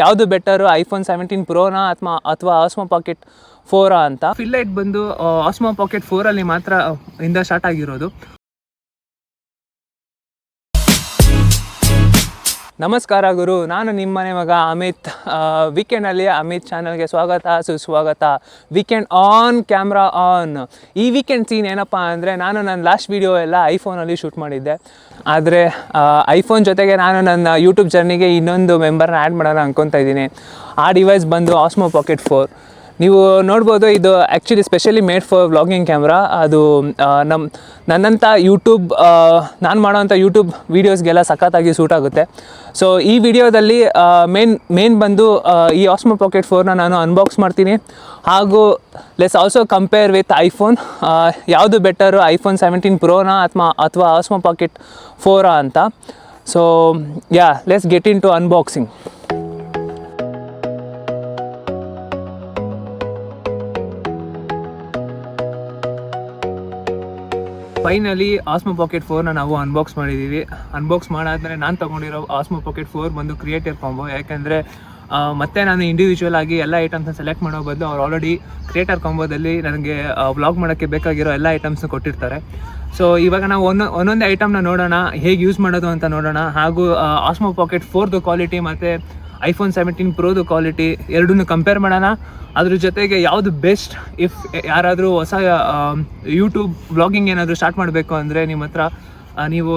ಯಾವುದು better iPhone 17 ಪ್ರೋನಾ ಅಥವಾ ಆಸ್ಮೋ ಪಾಕೆಟ್ 4 ಅಂತ. ಫಿಲ್ಲೈಟ್ ಬಂದು ಆಸ್ಮೋ ಪಾಕೆಟ್ 4ಅಲ್ಲಿ ಮಾತ್ರ ಇಂದ ಸ್ಟಾರ್ಟ್ ಆಗಿರೋದು. ನಮಸ್ಕಾರ ಗುರು, ನಾನು ನಿಮ್ಮನೆ ಮಗ ಅಮಿತ್. ವೀಕೆಂಡಲ್ಲಿ ಅಮಿತ್ ಚಾನಲ್ಗೆ ಸ್ವಾಗತ ಸುಸ್ವಾಗತ. Weekend on, camera on. ಈ ವೀಕೆಂಡ್ ಸೀನ್ ಏನಪ್ಪ ಅಂದರೆ, ನನ್ನ ಲಾಸ್ಟ್ ವೀಡಿಯೋ ಎಲ್ಲ ಐಫೋನಲ್ಲಿ ಶೂಟ್ ಮಾಡಿದ್ದೆ. ಆದರೆ ಐಫೋನ್ ಜೊತೆಗೆ ನಾನು ನನ್ನ ಯೂಟ್ಯೂಬ್ ಜರ್ನಿಗೆ ಇನ್ನೊಂದು ಮೆಂಬರ್ನ ಆ್ಯಡ್ ಮಾಡೋಣ ಅಂದ್ಕೊತಾ ಇದ್ದೀನಿ. ಆ ಡಿವೈಸ್ ಬಂದು ಆಸ್ಮೋ ಪಾಕೆಟ್ 4. ನೀವು ನೋಡ್ಬೋದು, ಇದು actually specially made for vlogging camera. ಅದು ನನ್ನಂಥ ನಾನು ಮಾಡೋವಂಥ ಯೂಟ್ಯೂಬ್ ವೀಡಿಯೋಸ್ಗೆಲ್ಲ ಸಖತ್ತಾಗಿ ಸೂಟ್ ಆಗುತ್ತೆ. ಸೊ ಈ ವಿಡಿಯೋದಲ್ಲಿ ಮೇನ್ ಬಂದು ಈ ಆಸ್ಮೋ ಪಾಕೆಟ್ 4ನ ನಾನು ಅನ್ಬಾಕ್ಸ್ ಮಾಡ್ತೀನಿ. ಹಾಗೂ let's also compare with iPhone. ಯಾವುದು ಬೆಟರು ಐಫೋನ್ 17 ಪ್ರೋನಾ ಅಥವಾ ಆಸ್ಮೋ ಪಾಕೆಟ್ 4 ಅಂತ. So let's get into unboxing. Finally Osmo pocket 4ನ ನಾವು ಅನ್ಬಾಕ್ಸ್ ಮಾಡಿದ್ದೀವಿ. ಅನ್ಬಾಕ್ಸ್ ಮಾಡಾದ್ಮೇಲೆ ನಾನು ತೊಗೊಂಡಿರೋ ಆಸ್ಮೋ ಪಾಕೆಟ್ 4 ಬಂದು ಕ್ರಿಯೇಟಿವ್ ಕಾಂಬೋ. ಯಾಕೆಂದರೆ ಮತ್ತೆ ನಾನು ಇಂಡಿವಿಜುವಲ್ ಆಗಿ ಎಲ್ಲ ಐಟಮ್ಸ್ನ ಸೆಲೆಕ್ಟ್ ಮಾಡೋ ಬದಲು ಅವ್ರು ಆಲ್ರೆಡಿ ಕ್ರಿಯೇಟರ್ ಕಾಂಬೋದಲ್ಲಿ ನನಗೆ ವ್ಲಾಗ್ ಮಾಡೋಕ್ಕೆ ಬೇಕಾಗಿರೋ ಎಲ್ಲ ಐಟಮ್ಸ್ನ ಕೊಟ್ಟಿರ್ತಾರೆ. ಸೊ ಇವಾಗ ನಾವು ಒಂದೊಂದೇ ಐಟಮ್ನ ನೋಡೋಣ, ಹೇಗೆ ಯೂಸ್ ಮಾಡೋದು ಅಂತ ನೋಡೋಣ. ಹಾಗೂ ಆಸ್ಮೋ ಪಾಕೆಟ್ 4ದು ಕ್ವಾಲಿಟಿ ಮತ್ತು ಐಫೋನ್ 17 ಪ್ರೋದು ಕ್ವಾಲಿಟಿ ಎರಡನ್ನೂ ಕಂಪೇರ್ ಮಾಡೋಣ. ಅದ್ರ ಜೊತೆಗೆ ಯಾವುದು ಬೆಸ್ಟ್, ಇಫ್ ಯಾರಾದರೂ ಹೊಸ ಯೂಟ್ಯೂಬ್ ವ್ಲಾಗಿಂಗ್ ಏನಾದರೂ ಸ್ಟಾರ್ಟ್ ಮಾಡಬೇಕು ಅಂದರೆ ನಿಮ್ಮ ಹತ್ರ ನೀವು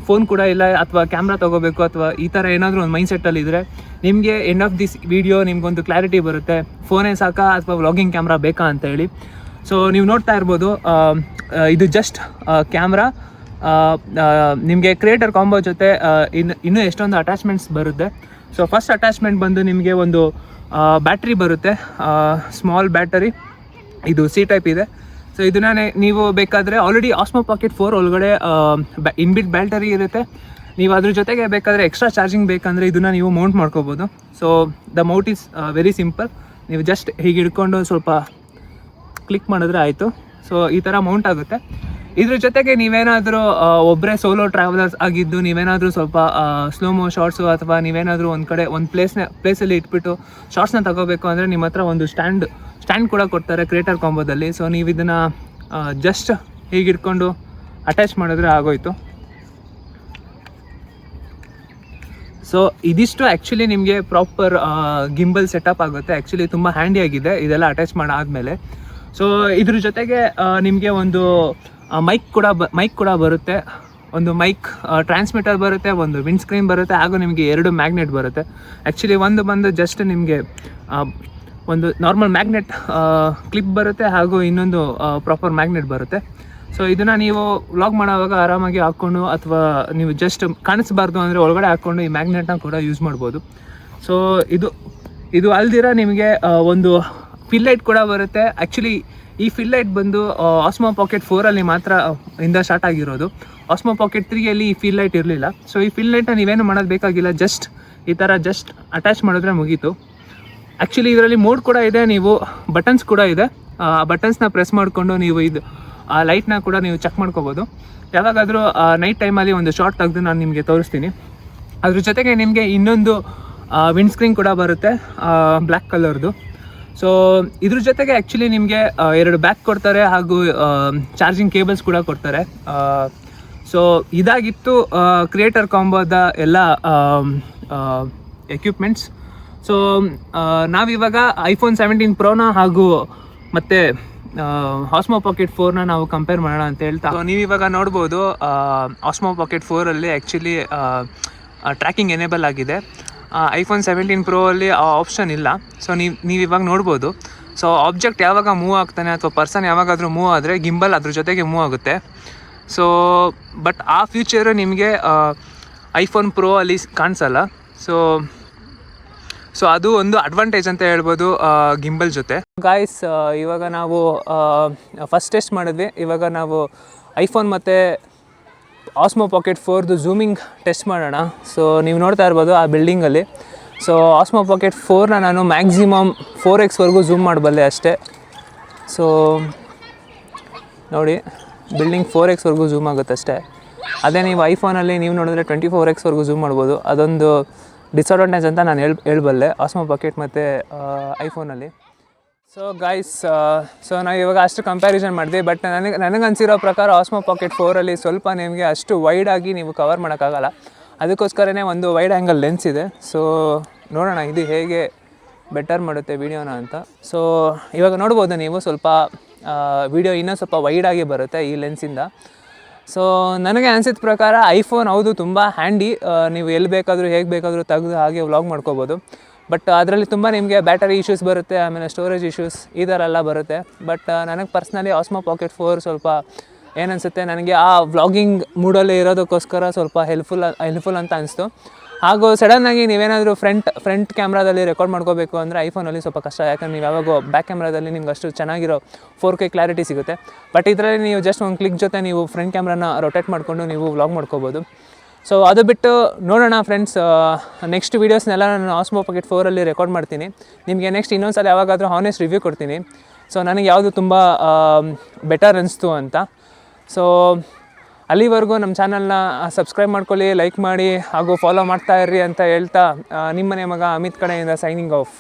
ಫೋನ್ ಕೂಡ ಇಲ್ಲ, ಅಥವಾ ಕ್ಯಾಮ್ರಾ ತೊಗೋಬೇಕು, ಅಥವಾ ಈ ಥರ ಏನಾದರೂ ಒಂದು ಮೈಂಡ್ಸೆಟ್ಟಲ್ಲಿ ಇದ್ದರೆ ನಿಮಗೆ ಎಂಡ್ ಆಫ್ ದಿಸ್ ವಿಡಿಯೋ ನಿಮ್ಗೊಂದು ಕ್ಲಾರಿಟಿ ಬರುತ್ತೆ, ಫೋನೇ ಸಾಕಾ ಅಥವಾ ವ್ಲಾಗಿಂಗ್ ಕ್ಯಾಮ್ರಾ ಬೇಕಾ ಅಂತ ಹೇಳಿ. ಸೊ ನೀವು ನೋಡ್ತಾ ಇರ್ಬೋದು, ಇದು ಜಸ್ಟ್ ಕ್ಯಾಮ್ರಾ. ನಿಮಗೆ ಕ್ರಿಯೇಟರ್ ಕಾಂಬೋ ಜೊತೆ ಇನ್ನೂ ಎಷ್ಟೊಂದು ಅಟ್ಯಾಚ್ಮೆಂಟ್ಸ್ ಬರುತ್ತೆ. ಸೊ ಫಸ್ಟ್ ಅಟ್ಯಾಚ್ಮೆಂಟ್ ಬಂದು ನಿಮಗೆ ಒಂದು ಬ್ಯಾಟ್ರಿ ಬರುತ್ತೆ, ಸ್ಮಾಲ್ ಬ್ಯಾಟರಿ. ಇದು ಸಿ ಟೈಪ್ ಇದೆ. ಸೊ ಇದನ್ನ ನೀವು ಬೇಕಾದರೆ ಆಲ್ರೆಡಿ ಆಸ್ಮೋ ಪಾಕೆಟ್ 4 ಒಳಗಡೆ ಇನ್ಬಿಲ್ಟ್ ಬ್ಯಾಟರಿ ಇರುತ್ತೆ. ನೀವು ಅದ್ರ ಜೊತೆಗೆ ಬೇಕಾದರೆ ಎಕ್ಸ್ಟ್ರಾ ಚಾರ್ಜಿಂಗ್ ಬೇಕಂದರೆ ಇದನ್ನು ನೀವು ಮೌಂಟ್ ಮಾಡ್ಕೋಬೋದು. So the Mount is very simple. ನೀವು ಜಸ್ಟ್ ಹೀಗೆ ಹಿಡ್ಕೊಂಡು ಸ್ವಲ್ಪ ಕ್ಲಿಕ್ ಮಾಡಿದ್ರೆ ಆಯಿತು. ಸೊ ಈ ಥರ ಮೌಂಟ್ ಆಗುತ್ತೆ. ಇದ್ರ ಜೊತೆಗೆ ನೀವೇನಾದರೂ ಒಬ್ಬರೇ ಸೋಲೋ ಟ್ರಾವೆಲರ್ಸ್ ಆಗಿದ್ದು, ನೀವೇನಾದರೂ ಸ್ವಲ್ಪ ಸ್ಲೋಮೋ ಶಾರ್ಟ್ಸು, ಅಥವಾ ನೀವೇನಾದರೂ ಒಂದು ಪ್ಲೇಸಲ್ಲಿ ಇಟ್ಬಿಟ್ಟು ಶಾರ್ಟ್ಸ್ನ ತಗೋಬೇಕು ಅಂದರೆ ನಿಮ್ಮ ಹತ್ರ ಒಂದು ಸ್ಟ್ಯಾಂಡ್ ಕೂಡ ಕೊಡ್ತಾರೆ ಕ್ರಿಯೇಟರ್ ಕಾಂಬೋದಲ್ಲಿ. ಸೊ ನೀವು ಇದನ್ನು ಜಸ್ಟ್ ಹೀಗೆ ಇಟ್ಕೊಂಡು ಅಟ್ಯಾಚ್ ಮಾಡಿದ್ರೆ ಆಗೋಯ್ತು. ಸೊ ಇದಿಷ್ಟು ಆ್ಯಕ್ಚುಲಿ ನಿಮಗೆ ಪ್ರಾಪರ್ ಗಿಂಬಲ್ ಸೆಟಪ್ ಆಗುತ್ತೆ. ಆ್ಯಕ್ಚುಲಿ ತುಂಬ ಹ್ಯಾಂಡಿಯಾಗಿದೆ ಇದೆಲ್ಲ ಅಟ್ಯಾಚ್ ಮಾಡಾದಮೇಲೆ. ಸೊ ಇದ್ರ ಜೊತೆಗೆ ನಿಮಗೆ ಒಂದು ಮೈಕ್ ಕೂಡ ಬರುತ್ತೆ. ಒಂದು ಮೈಕ್ ಟ್ರಾನ್ಸ್ಮಿಟರ್ ಬರುತ್ತೆ, ಒಂದು ವಿಂಡ್ ಸ್ಕ್ರೀನ್ ಬರುತ್ತೆ, ಹಾಗೂ ನಿಮಗೆ 2 ಮ್ಯಾಗ್ನೆಟ್ ಬರುತ್ತೆ. ಆ್ಯಕ್ಚುಲಿ ಒಂದು ಬಂದು ಜಸ್ಟ್ ನಿಮಗೆ ಒಂದು ನಾರ್ಮಲ್ ಮ್ಯಾಗ್ನೆಟ್ ಕ್ಲಿಪ್ ಬರುತ್ತೆ, ಹಾಗೂ ಇನ್ನೊಂದು ಪ್ರಾಪರ್ ಮ್ಯಾಗ್ನೆಟ್ ಬರುತ್ತೆ. ಸೊ ಇದನ್ನು ನೀವು ವ್ಲಾಗ್ ಮಾಡೋವಾಗ ಆರಾಮಾಗಿ ಹಾಕ್ಕೊಂಡು, ಅಥವಾ ನೀವು ಜಸ್ಟ್ ಕಾಣಿಸ್ಬಾರ್ದು ಅಂದರೆ ಒಳಗಡೆ ಹಾಕ್ಕೊಂಡು ಈ ಮ್ಯಾಗ್ನೆಟ್ನ ಕೂಡ ಯೂಸ್ ಮಾಡ್ಬೋದು. ಸೊ ಇದು ಅಲ್ದಿರ ನಿಮಗೆ ಒಂದು ಫಿಲ್ಲೈಟ್ ಕೂಡ ಬರುತ್ತೆ. ಆ್ಯಕ್ಚುಲಿ ಈ ಫಿಲ್ಲೈಟ್ ಬಂದು ಆಸ್ಮೋ ಪಾಕೆಟ್ 4ಅಲ್ಲಿ ಮಾತ್ರ ಇಂದ ಸ್ಟಾರ್ಟ್ ಆಗಿರೋದು. ಆಸ್ಮೋ ಪಾಕೆಟ್ 3ಅಲ್ಲಿ ಈ ಫಿಲ್ಲೈಟ್ ಇರಲಿಲ್ಲ. ಸೊ ಈ ಫಿಲ್ಲೈಟ್ನ ನೀವೇನು ಮಾಡೋದು ಬೇಕಾಗಿಲ್ಲ, ಜಸ್ಟ್ ಈ ಥರ ಜಸ್ಟ್ ಅಟ್ಯಾಚ್ ಮಾಡಿದ್ರೆ ಮುಗೀತು. ಆ್ಯಕ್ಚುಲಿ ಇದರಲ್ಲಿ ಮೋಡ್ ಕೂಡ ಇದೆ, ನೀವು ಬಟನ್ಸ್ ಕೂಡ ಇದೆ. ಆ ಬಟನ್ಸ್ನ ಪ್ರೆಸ್ ಮಾಡಿಕೊಂಡು ನೀವು ಆ ಲೈಟ್ನ ಕೂಡ ನೀವು ಚೆಕ್ ಮಾಡ್ಕೋಬೋದು. ಯಾವಾಗಾದರೂ ನೈಟ್ ಟೈಮಲ್ಲಿ ಒಂದು ಶಾರ್ಟ್ ತೆಗೆದು ನಾನು ನಿಮಗೆ ತೋರಿಸ್ತೀನಿ. ಅದ್ರ ಜೊತೆಗೆ ನಿಮಗೆ ಇನ್ನೊಂದು ವಿಂಡ್ ಸ್ಕ್ರೀನ್ ಕೂಡ ಬರುತ್ತೆ, ಬ್ಲ್ಯಾಕ್ ಕಲರ್ದು. ಸೊ ಇದ್ರ ಜೊತೆಗೆ ಆ್ಯಕ್ಚುಲಿ ನಿಮಗೆ 2 ಬ್ಯಾಕ್ ಕೊಡ್ತಾರೆ, ಹಾಗೂ ಚಾರ್ಜಿಂಗ್ ಕೇಬಲ್ಸ್ ಕೂಡ ಕೊಡ್ತಾರೆ. ಸೊ ಇದಾಗಿತ್ತು ಕ್ರಿಯೇಟರ್ ಕಾಂಬೋದ ಎಲ್ಲ ಎಕ್ವಿಪ್ಮೆಂಟ್ಸ್. ಸೊ ನಾವಿವಾಗ ಐಫೋನ್ 17 ಪ್ರೋನ ಹಾಗೂ ಮತ್ತು ಆಸ್ಮೋ ಪಾಕೆಟ್ 4ನ ನಾವು ಕಂಪೇರ್ ಮಾಡೋಣ ಅಂತ ಹೇಳ್ತಾ. ಸೊ ನೀವಿವಾಗ ನೋಡ್ಬೋದು, ಆಸ್ಮೋ ಪಾಕೆಟ್ 4ಅಲ್ಲಿ ಆ್ಯಕ್ಚುಲಿ ಟ್ರ್ಯಾಕಿಂಗ್ ಎನೇಬಲ್ ಆಗಿದೆ. ಐಫೋನ್ 17 ಪ್ರೋ ಅಲ್ಲಿ ಆ ಆಪ್ಷನ್ ಇಲ್ಲ. ಸೊ ನೀವು ಇವಾಗ ನೋಡ್ಬೋದು. ಸೊ ಆಬ್ಜೆಕ್ಟ್ ಯಾವಾಗ ಮೂವ್ ಆಗ್ತಾನೆ, ಅಥವಾ ಪರ್ಸನ್ ಯಾವಾಗಾದರೂ ಮೂವ್ ಆದರೆ ಗಿಂಬಲ್ ಅದ್ರ ಜೊತೆಗೆ ಮೂವ್ ಆಗುತ್ತೆ. ಸೊ ಬಟ್ ಆ ಫ್ಯೂಚರು ನಿಮಗೆ ಐಫೋನ್ ಪ್ರೋ ಅಲ್ಲಿ ಕಾಣಿಸಲ್ಲ. ಸೊ ಅದು ಒಂದು ಅಡ್ವಾಂಟೇಜ್ ಅಂತ ಹೇಳ್ಬೋದು ಗಿಂಬಲ್ ಜೊತೆ. ಗಾಯ್ಸ್, ಇವಾಗ ನಾವು ಫಸ್ಟ್ ಟೆಸ್ಟ್ ಮಾಡಿದ್ವಿ. ಇವಾಗ ನಾವು ಐಫೋನ್ ಮತ್ತು ಆಸ್ಮೋ ಪಾಕೆಟ್ 4ದು ಝೂಮಿಂಗ್ ಟೆಸ್ಟ್ ಮಾಡೋಣ. ಸೊ ನೀವು ನೋಡ್ತಾ ಇರ್ಬೋದು ಆ ಬಿಲ್ಡಿಂಗಲ್ಲಿ. ಸೊ ಆಸ್ಮೋ ಪಾಕೆಟ್ 4ನ ನಾನು ಮ್ಯಾಕ್ಸಿಮಮ್ 4x ಝೂಮ್ ಮಾಡಬಲ್ಲೆ ಅಷ್ಟೇ. ಸೊ ನೋಡಿ, ಬಿಲ್ಡಿಂಗ್ 4x ಝೂಮ್ ಆಗುತ್ತೆ ಅಷ್ಟೇ. ಅದೇ ನೀವು ಐಫೋನಲ್ಲಿ ನೀವು ನೋಡಿದ್ರೆ 24x ಝೂಮ್ ಮಾಡ್ಬೋದು. ಅದೊಂದು ಡಿಸಡ್ವಾಂಟೇಜ್ ಅಂತ ನಾನು ಹೇಳ್ಬಲ್ಲೆ ಆಸ್ಮೋ ಪಾಕೆಟ್ ಮತ್ತು ಐಫೋನಲ್ಲಿ. ಸೊ ಗೈಸ್, ಸೊ ನಾವು ಇವಾಗ ಅಷ್ಟು ಕಂಪ್ಯಾರಿಸನ್ ಮಾಡಿದ್ವಿ. ಬಟ್ ನನಗೆ ಅನಿಸಿರೋ ಪ್ರಕಾರ ಆಸ್ಮೋ ಪಾಕೆಟ್ 4ಅಲ್ಲಿ ಸ್ವಲ್ಪ ನಿಮಗೆ ಅಷ್ಟು ವೈಡಾಗಿ ನೀವು ಕವರ್ ಮಾಡೋಕ್ಕಾಗಲ್ಲ. ಅದಕ್ಕೋಸ್ಕರನೇ ಒಂದು ವೈಡ್ ಆ್ಯಂಗಲ್ ಲೆನ್ಸ್ ಇದೆ. ಸೊ ನೋಡೋಣ ಇದು ಹೇಗೆ ಬೆಟರ್ ಮಾಡುತ್ತೆ ವೀಡಿಯೋನ ಅಂತ. ಸೊ ಇವಾಗ ನೋಡ್ಬೋದು ನೀವು ಸ್ವಲ್ಪ ವೀಡಿಯೋ ಇನ್ನೂ ಸ್ವಲ್ಪ ವೈಡಾಗಿ ಬರುತ್ತೆ ಈ ಲೆನ್ಸಿಂದ. ಸೊ ನನಗೆ ಅನಿಸಿದ ಪ್ರಕಾರ ಐಫೋನ್ ಹೌದು ತುಂಬ ಹ್ಯಾಂಡಿ, ನೀವು ಎಲ್ಲಿ ಬೇಕಾದರೂ ಹೇಗೆ ಬೇಕಾದರೂ ತೆಗೆದು ಹಾಗೆ ವ್ಲಾಗ್ ಮಾಡ್ಕೋಬೋದು. ಬಟ್ ಅದರಲ್ಲಿ ತುಂಬ ನಿಮಗೆ ಬ್ಯಾಟರಿ ಇಶ್ಯೂಸ್ ಬರುತ್ತೆ, ಆಮೇಲೆ ಸ್ಟೋರೇಜ್ ಇಶ್ಯೂಸ್ ಈ ಥರ ಎಲ್ಲ ಬರುತ್ತೆ. ಬಟ್ ನನಗೆ ಪರ್ಸ್ನಲಿ ಆಸ್ಮೋ ಪಾಕೆಟ್ 4 ಸ್ವಲ್ಪ ಏನನ್ಸುತ್ತೆ, ನನಗೆ ಆ ವ್ಲಾಗಿಂಗ್ ಮೂಡಲ್ಲಿ ಇರೋದಕ್ಕೋಸ್ಕರ ಸ್ವಲ್ಪ ಹೆಲ್ಪ್ಫುಲ್ ಅಂತ ಅನಿಸ್ತು. ಹಾಗೂ ಸಡನ್ನಾಗಿ ನೀವೇನಾದರೂ ಫ್ರಂಟ್ ಕ್ಯಾಮ್ರಾದಲ್ಲಿ ರೆಕಾರ್ಡ್ ಮಾಡ್ಕೋಬೇಕು ಅಂದರೆ ಐಫೋನಲ್ಲಿ ಸ್ವಲ್ಪ ಕಷ್ಟ, ಯಾಕಂದ್ರೆ ನೀವು ಯಾವಾಗ ಬ್ಯಾಕ್ ಕ್ಯಾಮ್ರಾದಲ್ಲಿ ನಿಮ್ಗೆ ಅಷ್ಟು ಚೆನ್ನಾಗಿರೋ 4K ಕ್ಲಾರಿಟಿ ಸಿಗುತ್ತೆ. ಬಟ್ ಇದರಲ್ಲಿ ನೀವು ಜಸ್ಟ್ ಒಂದು ಕ್ಲಿಕ್ ಜೊತೆ ನೀವು ಫ್ರಂಟ್ ಕ್ಯಾಮ್ರಾನ ರೊಟೇಟ್ ಮಾಡಿಕೊಂಡು ನೀವು ವ್ಲಾಗ್ ಮಾಡ್ಕೋಬೋದು. ಸೊ ಅದು ಬಿಟ್ಟು ನೋಡೋಣ ಫ್ರೆಂಡ್ಸ್, ನೆಕ್ಸ್ಟ್ ವೀಡಿಯೋಸ್ನೆಲ್ಲ ನಾನು ಆಸ್ಮೋ ಪಾಕೆಟ್ 4ಅಲ್ಲಿ ರೆಕಾರ್ಡ್ ಮಾಡ್ತೀನಿ. ನಿಮಗೆ ನೆಕ್ಸ್ಟ್ ಇನ್ನೊಂದು ಸಲ ಯಾವಾಗಾದರೂ ಹಾನೆಸ್ಟ್ ರಿವ್ಯೂ ಕೊಡ್ತೀನಿ. ಸೊ ನನಗೆ ಯಾವುದು ತುಂಬ ಬೆಟರ್ ಅನಿಸ್ತು ಅಂತ. ಸೊ ಅಲ್ಲಿವರೆಗೂ ನಮ್ಮ ಚಾನಲ್ನ ಸಬ್ಸ್ಕ್ರೈಬ್ ಮಾಡ್ಕೊಳ್ಳಿ, ಲೈಕ್ ಮಾಡಿ ಹಾಗೂ ಫಾಲೋ ಮಾಡ್ತಾ ಇರ್ರಿ ಅಂತ ಹೇಳ್ತಾ, ನಿಮ್ಮನೆ ಮಗ ಅಮಿತ್ ಕಡೆಯಿಂದ ಸೈನಿಂಗ್ ಆಫ್.